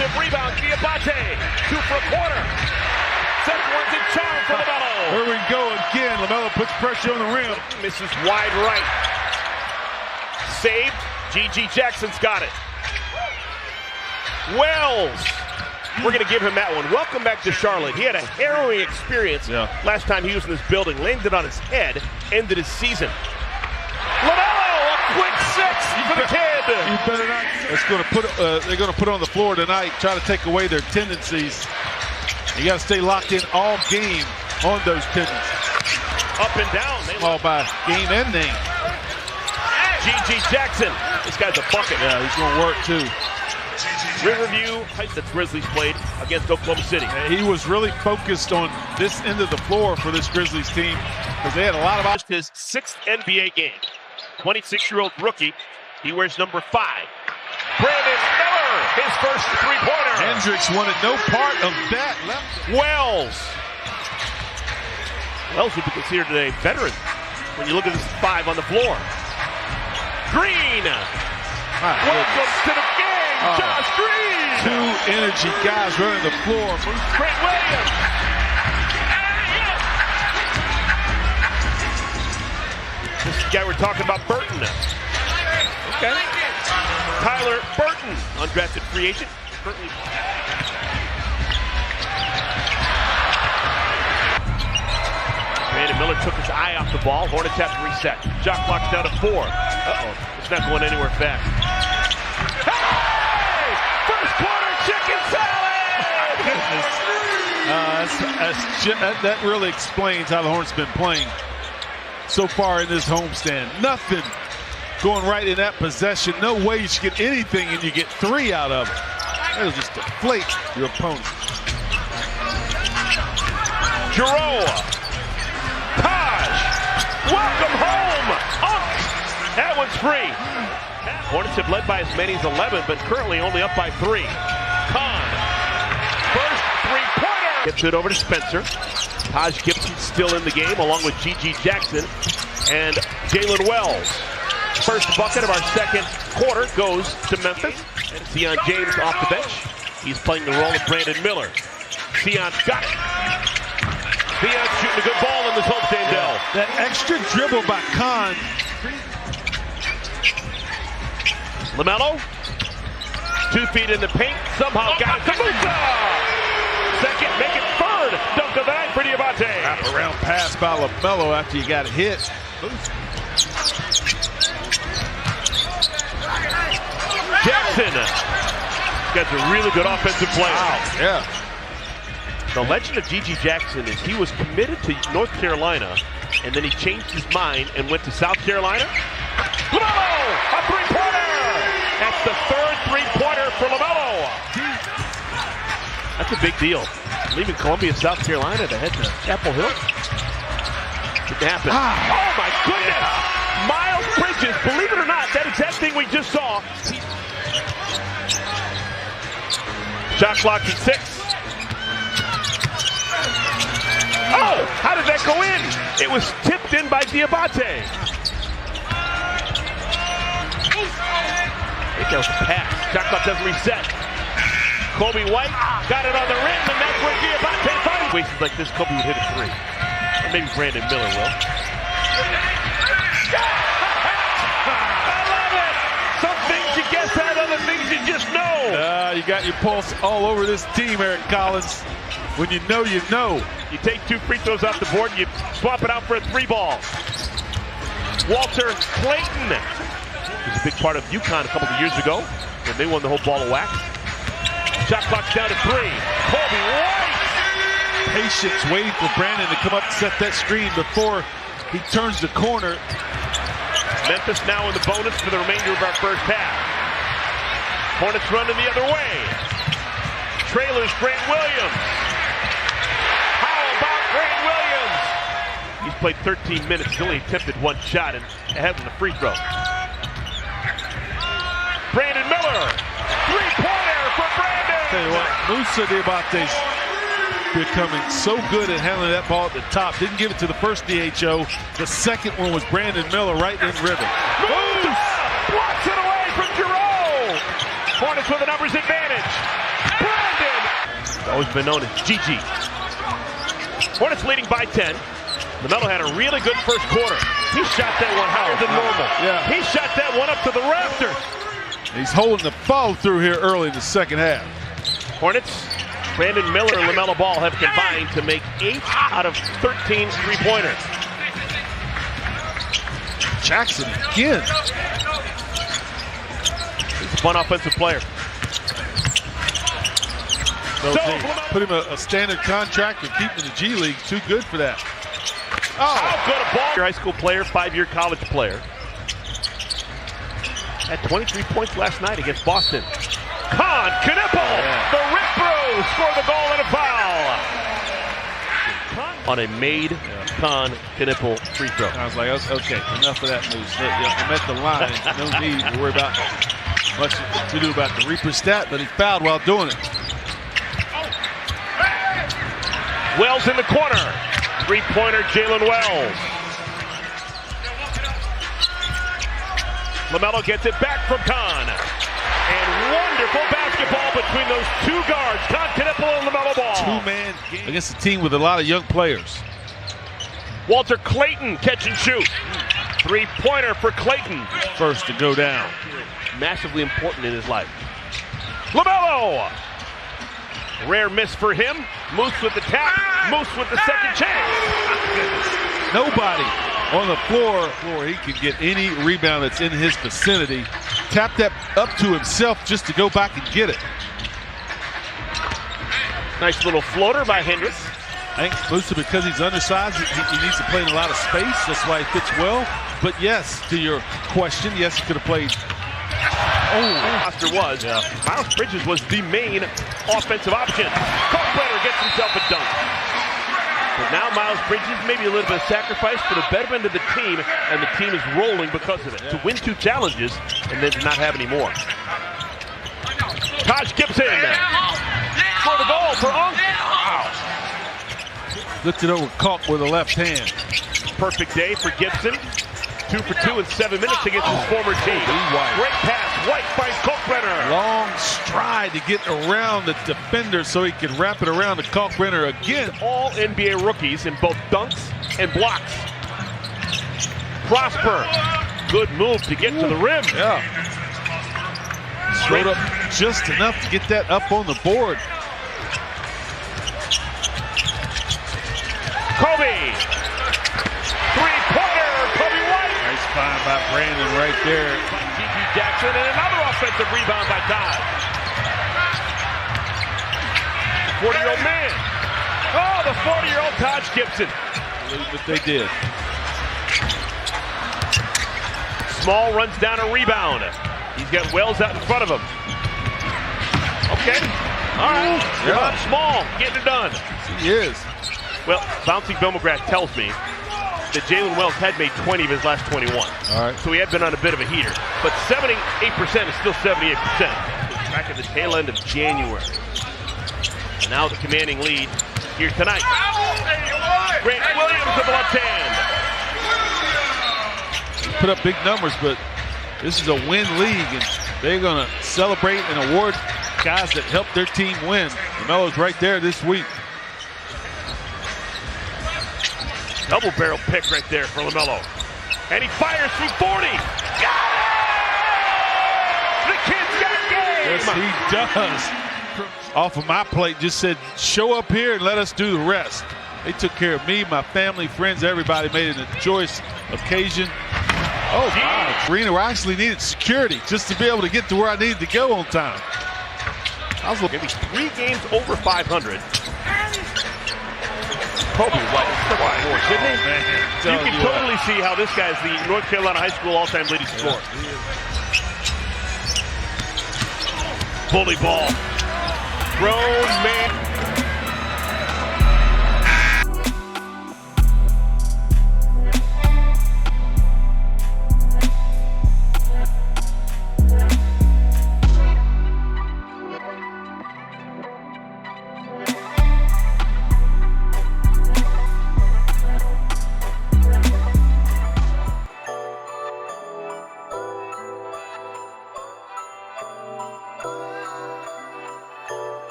offensive rebound. Diabate, 2 for a quarter. Second one's in charge for LaMelo. Here we go again. LaMelo puts pressure on the rim. Misses wide right. Saved. G.G. Jackson's got it. Wells. We're going to give him that one. Welcome back to Charlotte. He had a harrowing experience last time he was in this building. Landed on his head. Ended his season. LaMelo, a quick 6 for the kid. You better not. They're going to put on the floor tonight. Try to take away their tendencies. You got to stay locked in all game on those tendencies. Up and down. All by game ending. G.G. Jackson. This guy's a bucket. Yeah, he's going to work too. Riverview, the Grizzlies played against Oklahoma City. He was really focused on this end of the floor for this Grizzlies team because they had a lot of his 6th NBA game. 26-year-old rookie. He wears number 5. Brandon Miller, his first 3-pointer. Hendricks wanted no part of that. Wells would be considered a veteran when you look at this 5 on the floor. Green. Welcome to the game. Josh Green! 2 energy guys running the floor. Grant Williams! This is the guy we're talking about, Burton. Okay. Tyler Burton, undrafted free agent. Brandon Miller took his eye off the ball. Hornets have to reset. Shot clock's down to 4. Uh-oh. It's not going anywhere fast. Chicken salad! That really explains how the Hornets have been playing so far in this homestand. Nothing going right in that possession. No way you should get anything and you get 3 out of it. That'll just deflate your opponent. Giroux. Taj. Welcome home. That one's free. Hornets have led by as many as 11, but currently only up by 3. Khan, first 3-pointer. Gets it over to Spencer. Taj Gibson still in the game, along with G.G. Jackson and Jalen Wells. First bucket of our second quarter goes to Memphis. And Sion James off the bench. He's playing the role of Brandon Miller. Sion's got it. Sion's shooting a good ball in this homestand, Dell. That extra dribble by Khan. LaMelo, 2 feet in the paint, somehow got it to Musa! Second, make it third, dunk of the night for Diabate. Wrap-around pass by LaMelo after you got hit. Jackson, got a really good offensive player. Wow, yeah. The legend of G.G. Jackson is he was committed to North Carolina, and then he changed his mind and went to South Carolina. LaMelo, a 3-pointer! That's the 3rd 3-pointer for LaMelo. That's a big deal. Leaving Columbia, South Carolina to head to Chapel Hill. Didn't happen. Oh my goodness! Miles Bridges, believe it or not, that exact thing we just saw. Shot clock at 6. Oh, how did that go in? It was tipped in by Diabate. I think that was a pass. Shot clock doesn't reset. Kobe White got it on the rim, and that's where Diabate finds. Ways like this, Kobe would hit a 3. Or maybe Brandon Miller will. I love it! Some things you guess at, other things you just know. You got your pulse all over this team, Eric Collins. When you know, you know. You take 2 free throws off the board, and you swap it out for a 3-ball. Walter Clayton. He was a big part of UConn a couple of years ago when they won the whole ball of wax. Shot clock's down to 3. Kobe White. Patience waiting for Brandon to come up and set that screen before he turns the corner. Memphis now in the bonus for the remainder of our first half. Hornets running the other way. Trailers Grant Williams. How about Grant Williams? He's played 13 minutes, only attempted 1 shot and ahead of the free throw. Brandon Miller, 3-pointer for Brandon. Tell you what, Musa Diabate's becoming so good at handling that ball at the top. Didn't give it to the first DHO. The second one was Brandon Miller right in rhythm. Blocks it away from Giroux. Hornets with a numbers advantage. always been known as Gigi. Hornets leading by 10. LaMelo had a really good first quarter. He shot that one higher than normal. Yeah. He shot that one up to the rafters. He's holding the follow through here early in the second half. Hornets, Brandon Miller and LaMelo Ball have combined to make 8 out of 13 three-pointers. Jackson again. He's a fun offensive player. So put him a standard contract and keep him in the G League. Too good for that. Oh, good a ball. Your high school player, 5-year college player. Had 23 points last night against Boston. Knipple, the rip through, scored the goal and a foul. On a made Knipple free throw. I was like, okay, enough of that news. I'm at the line. No need to worry about much to do about the Reaper stat, but he fouled while doing it. Wells in the corner. Three-pointer, Jalen Wells. LaMelo gets it back from Kahn. And wonderful basketball between those two guards, Knipple and LaMelo Ball. Two-man game against a team with a lot of young players. Walter Clayton, catch and shoot. Three-pointer for Clayton. First to go down. Massively important in his life. LaMelo! Rare miss for him. Moose with the tap. Moose with the second chance. Nobody on the floor. He can get any rebound that's in his vicinity. Tap that up to himself just to go back and get it. Nice little floater by Hendricks. I think mostly because he's undersized, he needs to play in a lot of space. That's why he fits well. But yes, to your question, yes, he could have played. Roster was. Miles Bridges was the main offensive option. Kalshi gets himself a dunk. But now Miles Bridges, maybe a little bit of sacrifice for the betterment of the team, and the team is rolling because of it. To win 2 challenges and then to not have any more. Taj Gibson for the goal for Unk. Wow. Lifted over, caught with the left hand. Perfect day for Gibson. 2 for 2 in 7 minutes against his former team. Great pass. White finds Kalshi. Long stride to get around the defender so he can wrap it around to Kalshi again. All NBA rookies in both dunks and blocks. Prosper. Good move to get to the rim. Yeah. Straight up just enough to get that up on the board. Kobe. Three-pointer. Kobe White. Nice find by Brandon right there. Gigi Jackson and another offensive rebound by Todd. 40-year-old man. Oh, the 40-year-old Taj Gibson. But they did. Small runs down a rebound. He's got Wells out in front of him. Okay. All right. Yeah. Small getting it done. He is. Well, Bouncing Bill McGrath tells me that Jalen Wells had made 20 of his last 21. All right. So he had been on a bit of a heater. But 78% is still 78%. Back at the tail end of January. And now the commanding lead here tonight. Grant Williams with the left hand. Put up big numbers, but this is a win league, and they're going to celebrate and award guys that helped their team win. LaMelo's right there this week. Double barrel pick right there for LaMelo. And he fires from 40. Got it! The kid's got game! Yes, he does. Off of my plate, just said, show up here and let us do the rest. They took care of me, my family, friends, everybody. Made it a joyous occasion. Oh, wow. Arena actually needed security just to be able to get to where I needed to go on time. I was looking at 3 games over 500. Kobe White is more, didn't he? You can totally see how this guy's the North Carolina high school all-time leading scorer. Bully ball. Grown man.